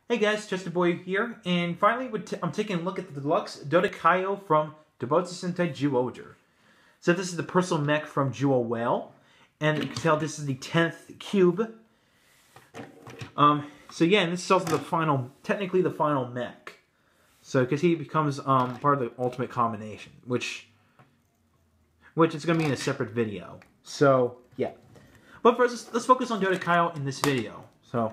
Hey guys, Chester Boy here, and finally I'm taking a look at the deluxe Dodekaioh from Doubutsu Sentai Zyuohger. So this is the personal mech from Jewel Whale, and you can tell this is the 10th cube. So yeah, and this is also the final, technically the final mech. So because he becomes part of the ultimate combination, which is going to be in a separate video. So yeah, but first let's focus on Dodekaioh in this video. So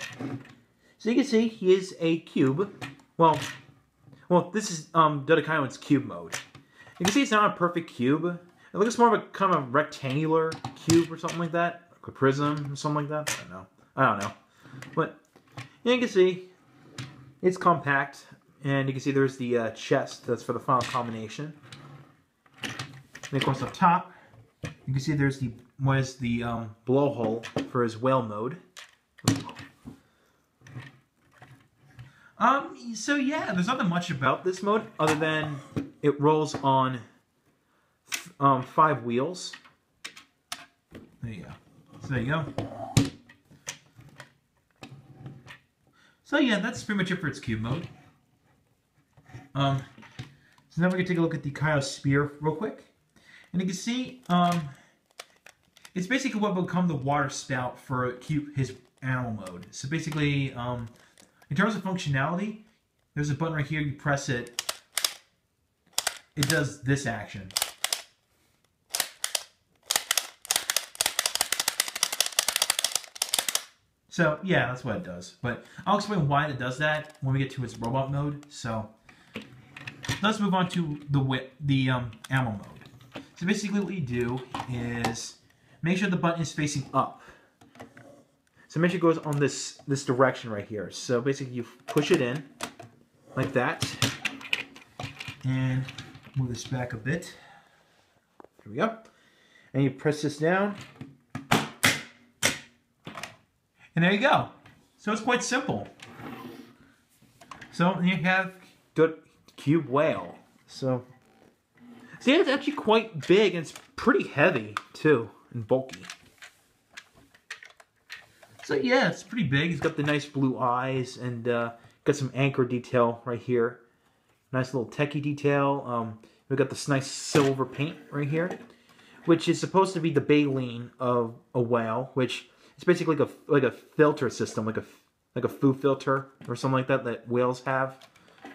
you can see he is a cube. Well, this is Dodekai-oh in its cube mode. You can see it's not a perfect cube. It looks more of a kind of rectangular cube or something like that, like a prism or something like that. I don't know. But you can see it's compact, and you can see there's the chest that's for the final combination. And of course, up top, you can see there's the blowhole for his whale mode. So yeah, there's nothing much about this mode other than it rolls on 5 wheels. There you go. So there you go. So yeah, that's pretty much it for its cube mode. So now we're gonna take a look at the Kaio spear real quick, and you can see it's basically what will become the water spout for his animal mode. So basically, in terms of functionality, there's a button right here, you press it, it does this action. So yeah, that's what it does. But I'll explain why it does that when we get to its robot mode. So let's move on to the animal mode. So basically what you do is make sure the button is facing up. So make sure it goes on this direction right here. So basically you push it in like that. And move this back a bit. Here we go. And you press this down. And there you go. So it's quite simple. So you have cube whale. So yeah, it's actually quite big, and it's pretty heavy too, and bulky. So yeah, it's pretty big. He's got the nice blue eyes, and got some anchor detail right here. Nice little techie detail. We've got this nice silver paint right here, which is supposed to be the baleen of a whale, which it's basically like a filter system, like a foo filter or something like that whales have.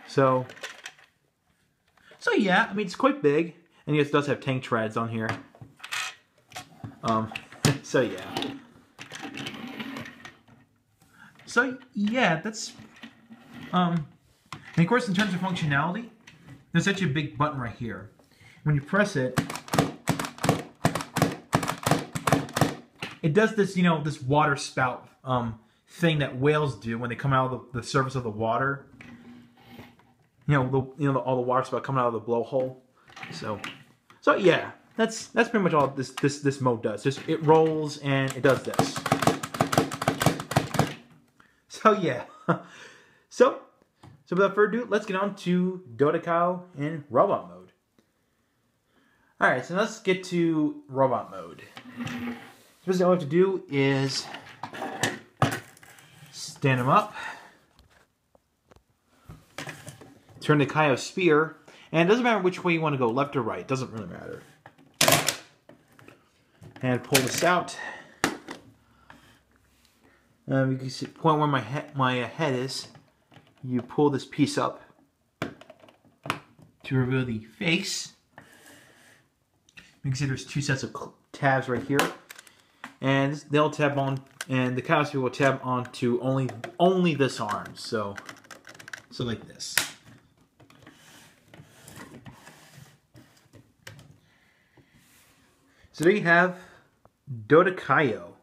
So yeah, I mean it's quite big, and it does have tank treads on here. So yeah. So yeah, that's and of course in terms of functionality, there's actually a big button right here. When you press it, it does this, this water spout thing that whales do when they come out of the surface of the water. All the water spout coming out of the blowhole. So yeah, that's pretty much all this mode does. It rolls and it does this. So yeah, so without further ado, let's get on to Dodekaioh in robot mode. All right, so let's get to robot mode. First thing all we have to do is stand him up, turn the Kaio spear, and it doesn't matter which way you want to go, left or right, it doesn't really matter. And pull this out. You can see the point where my head is. You pull this piece up to reveal the face. You can see there's 2 sets of tabs right here. And they'll tab on, and the Kaio spear will tab onto only this arm. So like this. So there you have Dodekaioh.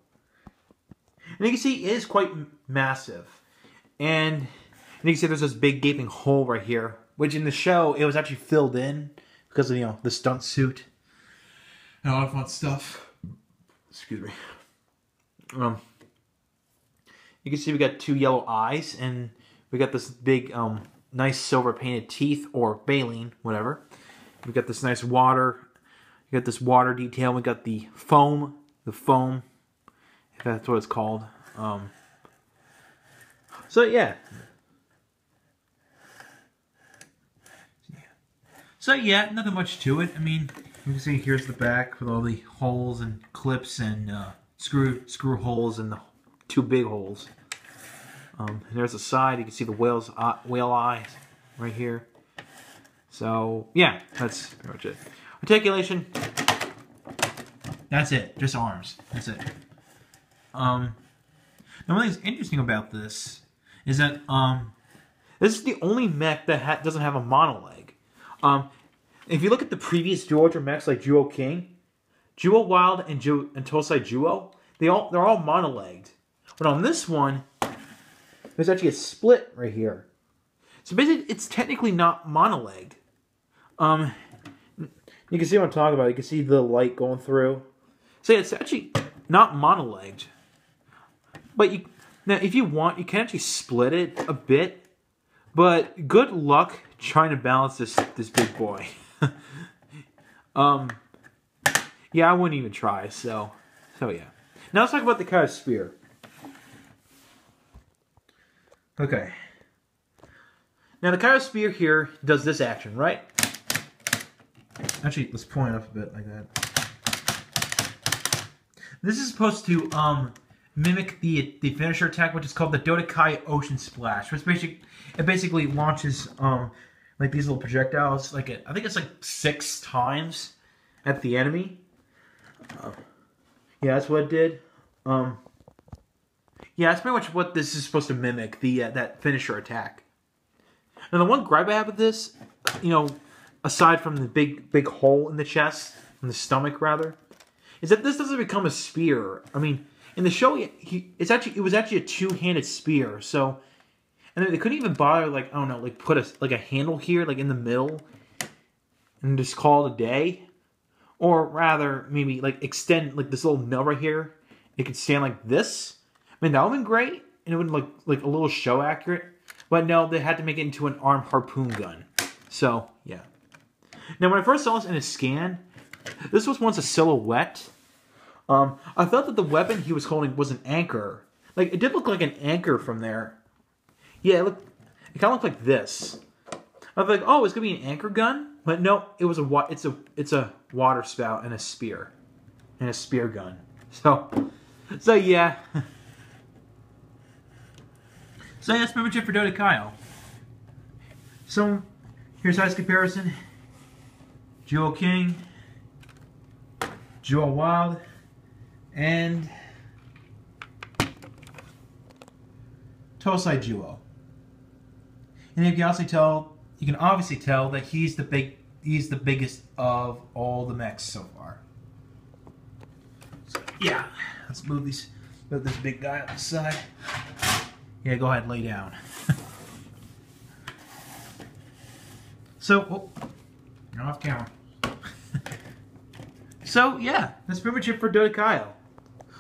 And you can see it is quite massive. And you can see there's this big gaping hole right here, which in the show it was actually filled in because of the stunt suit and all that fun stuff. Excuse me. You can see we got 2 yellow eyes, and we got this big, nice silver painted teeth, or baleen, whatever. We got this nice water. We got this water detail. We got the foam, if that's what it's called. So yeah, So yeah, nothing much to it. I mean, you can see here's the back with all the holes and clips and screw holes and the two big holes. And there's the side. You can see the whale eyes right here. So yeah, that's pretty much it. Articulation. That's it. Just arms. That's it. Now, one thing that's interesting about this is that this is the only mech that doesn't have a monoleg. If you look at the previous Zyuohger mechs like Zyuoh King, Zyuoh Wild, and Tosai Zyuoh, they're all monolegged. But on this one, there's actually a split right here. So basically, it's technically not monolegged. You can see what I'm talking about. You can see the light going through. So yeah, it's actually not monolegged. But now, if you want, you can actually split it a bit. But good luck trying to balance this big boy. Yeah, I wouldn't even try. So yeah. Now let's talk about the Dodekaioh spear. Okay. Now the Dodekaioh spear here does this action, right? Actually, let's point it up a bit like that. This is supposed to mimic the finisher attack, which is called the Dodekai Ocean Splash. Which basically launches like these little projectiles. I think it's like 6 times at the enemy. Yeah, that's what it did. Yeah, that's pretty much what this is supposed to mimic, that finisher attack. Now, the one gripe I have with this, aside from the big hole in the chest, in the stomach rather, is that this doesn't become a spear. I mean, in the show, it was actually a 2-handed spear. So, and then they couldn't even bother put a handle here, in the middle, and just call it a day. Or rather, maybe extend this little mill right here. It could stand like this. I mean, that would have been great, and it would look like a little show accurate. But no, they had to make it into an armed harpoon gun. So yeah. Now, when I first saw this in a scan, this was once a silhouette. I thought that the weapon he was holding was an anchor. It did look like an anchor from there. Yeah, it kind of looked like this. I was like, oh, it's gonna be an anchor gun. But no, it's a water spout and a spear gun. So yeah. So yeah, that's pretty much it for Dodekaioh. So here's size comparison: Zyuoh King, Zyuoh Wild, and Tosai Zyuoh. And you can obviously tell that he's the biggest of all the mechs so far. So yeah, let's move this big guy up the side. Yeah, go ahead and lay down. So, you're off camera. So yeah, that's pretty much it for Dodekaioh.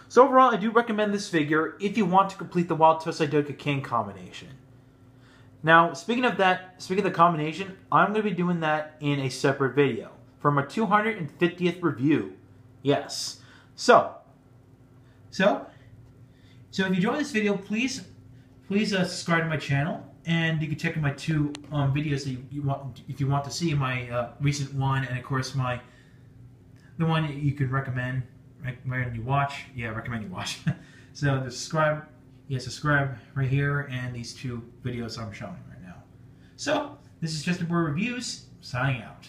So overall, I do recommend this figure if you want to complete the Wild Tosai Dodekai King combination. Now, speaking of the combination, I'm going to be doing that in a separate video for my 250th review. Yes. So if you enjoyed this video, please subscribe to my channel, and you can check out my 2 videos that you want if you want to see my recent one, and of course the one that you could recommend you watch. Yeah, recommend you watch. So subscribe. Yeah, subscribe right here, and these 2 videos I'm showing right now. So, this is Just a Boy Reviews, signing out.